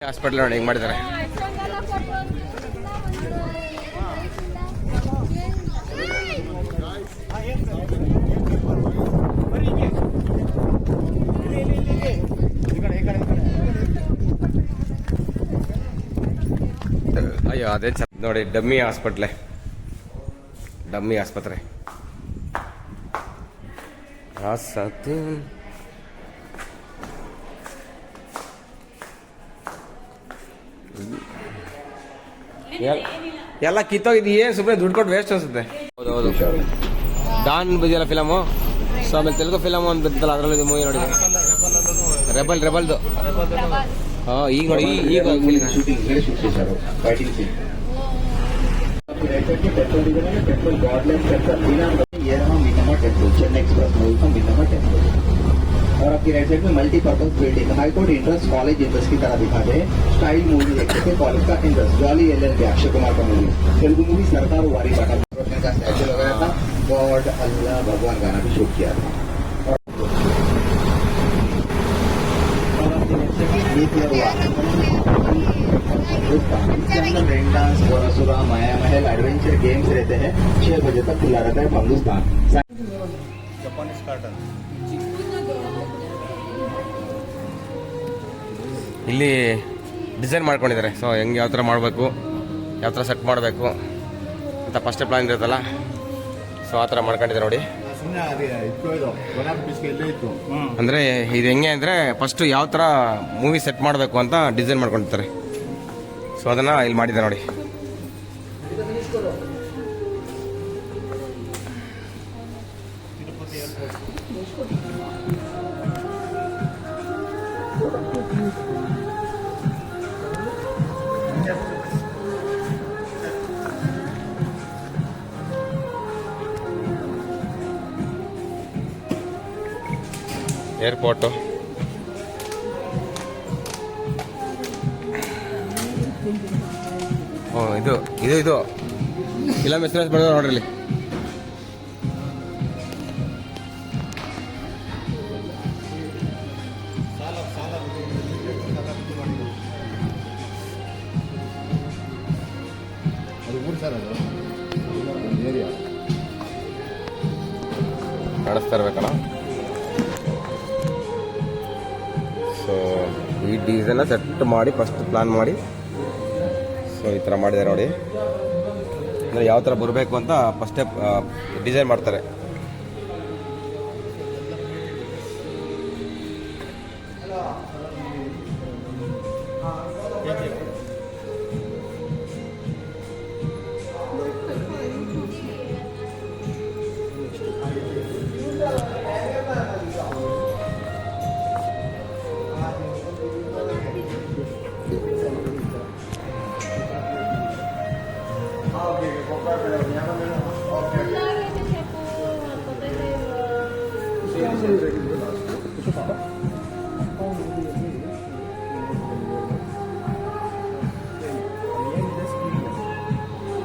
Hospital ನೋಡಿ ಹೆಂಗೆ ಮಾಡಿದ್ದಾರೆ. ಅಯ್ಯೋ ಅದೇ ನೋಡಿ, ಡಮ್ಮಿ ಆಸ್ಪತ್ರೆ. ಎಲ್ಲ ಕಿತ್ತೋಗಿದ್ದು, ಏನು ಸುಮ್ಮನೆ ದುಡ್ಡು ಕೊಟ್ಟು ವೇಸ್ಟ್ ಅನ್ಸುತ್ತೆ. ಹೌದು, ಡಾನ್ ಬದಿಯಲ್ಲ ಫಿಲಮು. ಸೊ ಆಮೇಲೆ ತೆಲುಗು ಫಿಲಮ್ ಒಂದು ಬಂತಲ್ಲ, ಅದರಲ್ಲಿ ಮೂವಿ ನೋಡಿ, ರೆಬಲ್ದು. ಹಾಂ, ಈಗ ನೋಡಿ, ಈಗ और आपकी राइट साइड में multipurpose building high court entrance college entrance की तरह दिखा दे. स्टाइल मूवी देख सकते कॉलेज का entrance jolly LLB Akshay Kumar का मूवी. तेलुगु मूवी सरकार वारी बाटा का स्टैचू लगाया था. गॉड अल्लाह भगवान गाना भी शूट किया था. इसके अंदर रेन डांस, गोरासुरा, माया महल, एडवेंचर गेम्स रहते हैं. 6 बजे तक खुला रहता है हिंदुस्तान. जापानीज कार्टन ಇಲ್ಲಿ ಡಿಸೈನ್ ಮಾಡ್ಕೊಂಡಿದ್ದಾರೆ. ಸೊ ಹೆಂಗೆ ಯಾವ ಥರ ಮಾಡಬೇಕು, ಯಾವ ಥರ ಸೆಟ್ ಮಾಡಬೇಕು ಅಂತ ಫಸ್ಟೇ ಪ್ಲಾನ್ ಇರುತ್ತಲ್ಲ. ಸೊ ಆ ಥರ ಮಾಡ್ಕೊಂಡಿದ್ದಾರೆ ನೋಡಿ. ಅಂದರೆ ಇದು ಹೆಂಗೆ ಅಂದರೆ ಫಸ್ಟು ಯಾವ ಥರ ಮೂವಿ ಸೆಟ್ ಮಾಡಬೇಕು ಅಂತ ಡಿಸೈನ್ ಮಾಡ್ಕೊಂಡಿರ್ತಾರೆ. ಸೊ ಅದನ್ನು ಇಲ್ಲಿ ಮಾಡಿದ್ದಾರೆ ನೋಡಿ. ಏರ್ಪೋರ್ಟು, ಇದು ಇಲ್ಲ ಮೆಸೇಜ್ ಬರೋದು ನೋಡ್ರಿ ಇಲ್ಲಿ. ಕಾಣಿಸ್ತಾ ಇರ್ಬೇಕಲ್ಲ. ಸೊ ಈ ಡಿಸೈನ್ನ ಸೆಟ್ ಮಾಡಿ ಫಸ್ಟ್ ಪ್ಲಾನ್ ಮಾಡಿ, ಸೊ ಈ ಥರ ಮಾಡಿದ್ದಾರೆ ನೋಡಿ. ಅಂದರೆ ಯಾವ ಥರ ಬರಬೇಕು ಅಂತ ಫಸ್ಟೇ ಡಿಸೈನ್ ಮಾಡ್ತಾರೆ.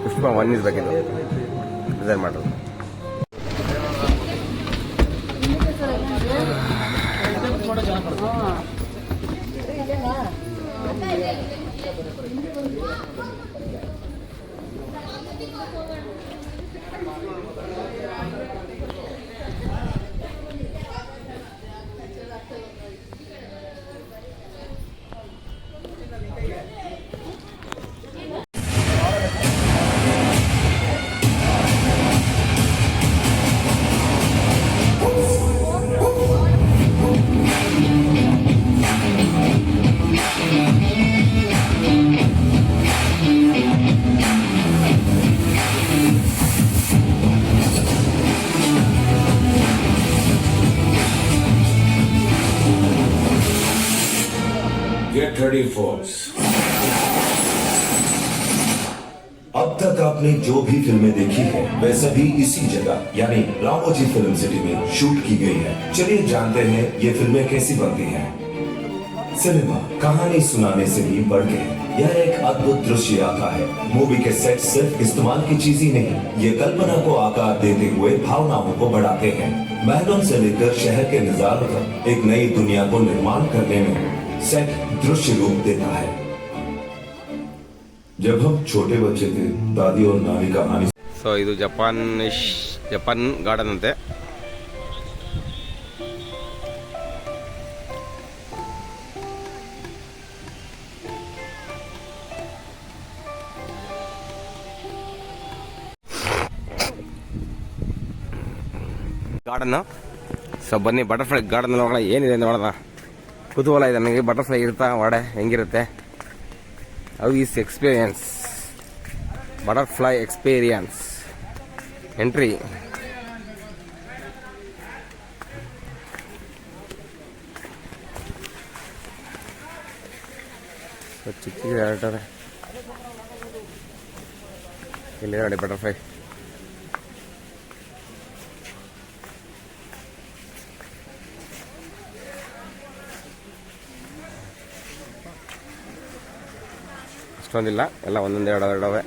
ಪುಷ್ಪ 1 ಇರಬೇಕಿದ್ದು ಡಿಸೈನ್ ಮಾಡೋದು. Get ready folks. अब तक आपने जो भी फिल्में देखी है वे सभी इसी जगह यानी रामोजी फिल्म सिटी में शूट की गई है. चलिए जानते हैं ये फिल्में कैसी बनती हैं. सिनेमा कहानी सुनाने से भी बढ़ के यह एक अद्भुत दृश्य आता है. मूवी के सेट सिर्फ इस्तेमाल की चीज ही नहीं, ये कल्पना को आकार देते हुए भावनाओं को बढ़ाते हैं. महलों से लेकर शहर के नजारों तक एक नई दुनिया को निर्माण करने में सेट दृश्य रूप देता है। जब हम छोटे बच्चे थे, दादी और नानी कहानी। ಸೊ ಇದು ಜಪಾನ್ ಗಾರ್ಡನ್ ಅಂತೆ. ಗಾರ್ಡನ್. ಸೊ ಬನ್ನಿ ಬಟರ್ಫ್ಲೈ ಗಾರ್ಡನ್ ಒಳಗಡೆ ಏನಿದೆ ನೋಡೋಣ. ಕುತೂಹಲ ಇದೆ ನನಗೆ. ಬಟರ್ಫ್ಲೈ ಇರುತ್ತಾ ಒಳಗಡೆ ಹೆಂಗಿರುತ್ತೆ? How is experience butterfly experience entry. ಚಿಕ್ಕ ಹೇಳ್ತಾರೆ ಇಲ್ಲಿ ನೋಡಿ ಬಟರ್ಫ್ಲೈ. ಅಷ್ಟೊಂದಿಲ್ಲ, ಎಲ್ಲ ಒಂದೊಂದು ಎರಡವೆ.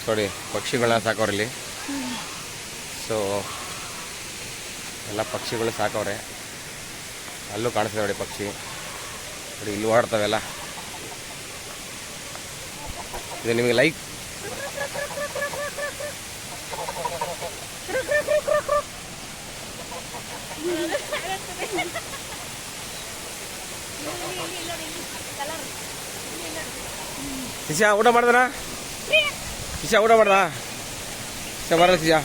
ನೋಡಿ ಪಕ್ಷಿಗಳನ್ನ ಸಾಕವ್ರಲ್ಲಿ. ಸೊ ಎಲ್ಲ ಪಕ್ಷಿಗಳು ಸಾಕವ್ರೆ. ಅಲ್ಲೂ ಕಾಣಿಸ್ತದೆ ನೋಡಿ ಪಕ್ಷಿ. ನೋಡಿ ಇಲ್ಲಿ ಓಡಾಡ್ತವೆಲ್ಲ. ಇದು ನಿಮಗೆ ಲೈಕ್ ಶಿಶಾ ಊಟ ಮಾಡ್ದನ? ಶಿಶಾ ಊಟ ಮಾಡ್ದ? ಶಿಶಾ ಬರ ಶಿಶಾ.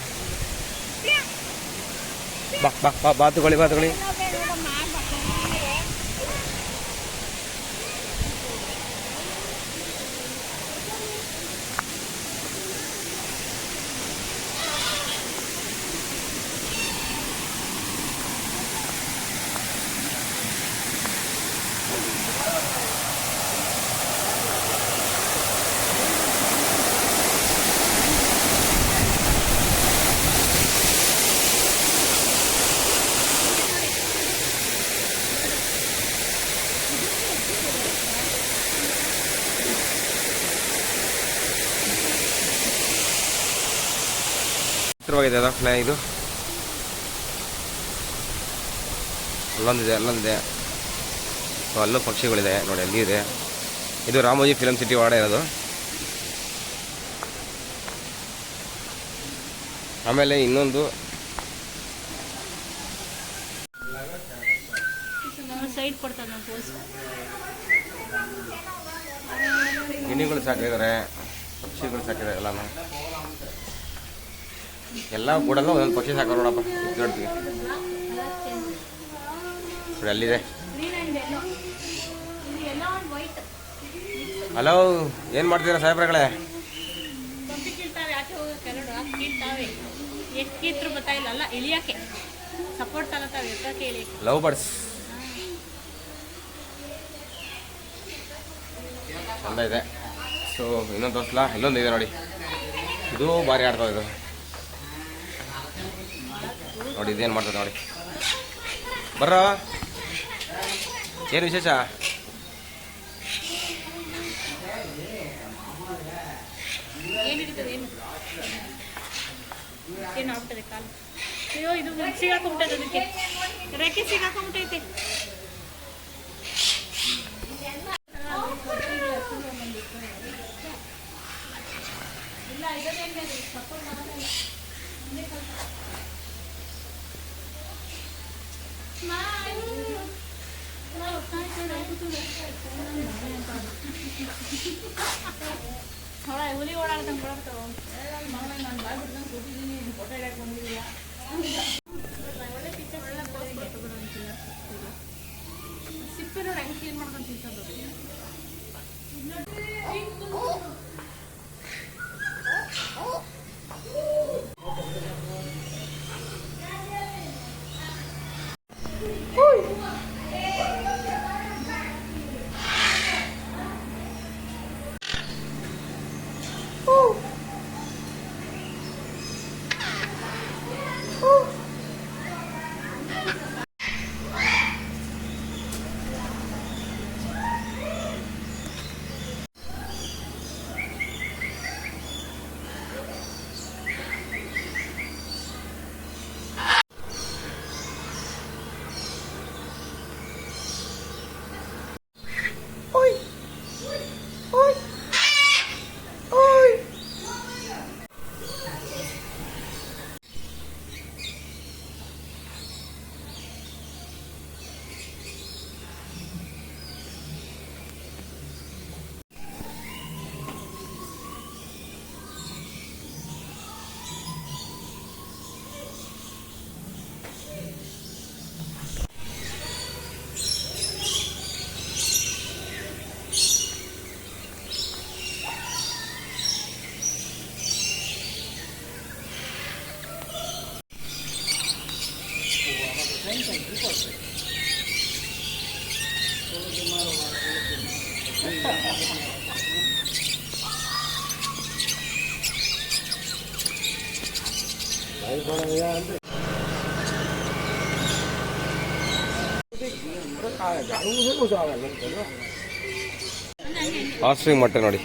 ಬಾ ಬಾ ಬಾ ಬಾತುಕೊಳ್ಳಿ ಬಾತುಕೊಳ್ಳಿ. ಚಿತ್ರವಾಗಿದೆ ಅದ ಫ್ಲೈ. ಇದು ಅಲ್ಲೊಂದಿದೆ. ಸೊ ಅಲ್ಲೂ ಪಕ್ಷಿಗಳಿದೆ ನೋಡಿ, ಅಲ್ಲಿ ಇದೆ. ಇದು ರಾಮೋಜಿ ಫಿಲಮ್ ಸಿಟಿ ಒಳಗಡೆ ಇರೋದು. ಆಮೇಲೆ ಇನ್ನೊಂದು ಗಿಣಿಗಳು ಸಾಕಿದ್ದಾರೆ, ಪಕ್ಷಿಗಳು ಸಾಕಿದ್ದಾರೆ ಎಲ್ಲಾನು. ಎಲ್ಲ ಕೂಡಲ್ಲ ಒಂದೊಂದು ಪಕ್ಷಿ ಸಾಕ ನೋಡಪ್ಪ. ದೊಡ್ಡದು ಅಲ್ಲಿದೆ. ಹಲೋ, ಏನು ಮಾಡ್ತೀರಾ ಸಾಹೇಬ್ರಗಳೇ? ಲವ್ ಬರ್ಡ್ಸ್ ಚಂದ ಇದೆ. ಸೊ ಇನ್ನೊಂದು ತೋರಿಸ್ಲಾ? ಇಲ್ಲೊಂದು ಇದೆ ನೋಡಿ, ಇದು ಭಾರಿ ಆಡ್ತಾವೆ. ಇದು ನೋಡಿ, ಇದೇನು ಮಾಡ್ತದೆ ನೋಡಿ. ಬರ್ರ, ಏನು ವಿಶೇಷ? ಅಯ್ಯೋ, ಇದು ಸಿಗಾಕೊಂಬಿಟ್ಟೈತೆ, ಅದಕ್ಕೆ ರೆಕ್ಕೆ ಸಿಗಾಕೊಂಬಿಟ್ಟೈತೆ. ಇಲ್ಲ ಇದನ್ನೇ ಸಪೋರ್ಟ್ ಮಾಡೋದು. ಹುಲಿ ಓಡಾಡ್ದಂಗೆ ಬಿಡಾಡ್ತಾವ. ನಾನು ಬಾಯ್ಬಿಡ್ದಂಗೆ ಕೂತಿದ್ದೀನಿ, ಫೋಟೋ ಹಿಡಿಯಕ್ಕೆ ಬಂದಿಲ್ಲ. ಒಳ್ಳೆ ಪಿಕ್ಚರ್, ಒಳ್ಳೆ ಪೋಸ್ಟ್ ಕೊಟ್ಟು ಬಿಡೋಂಗಿಲ್ಲ. ಸಿಪ್ಪೆ ನೋಡಿ ಹೆಂಗೆ ಕ್ಲೀನ್ ಮಾಡ್ಕೊಂಡು ತಿಂತದ್ದು. ಆಸ್ಟ್ರಿಂಗ್ ಮೊಟ್ಟೆ ನೋಡಿ.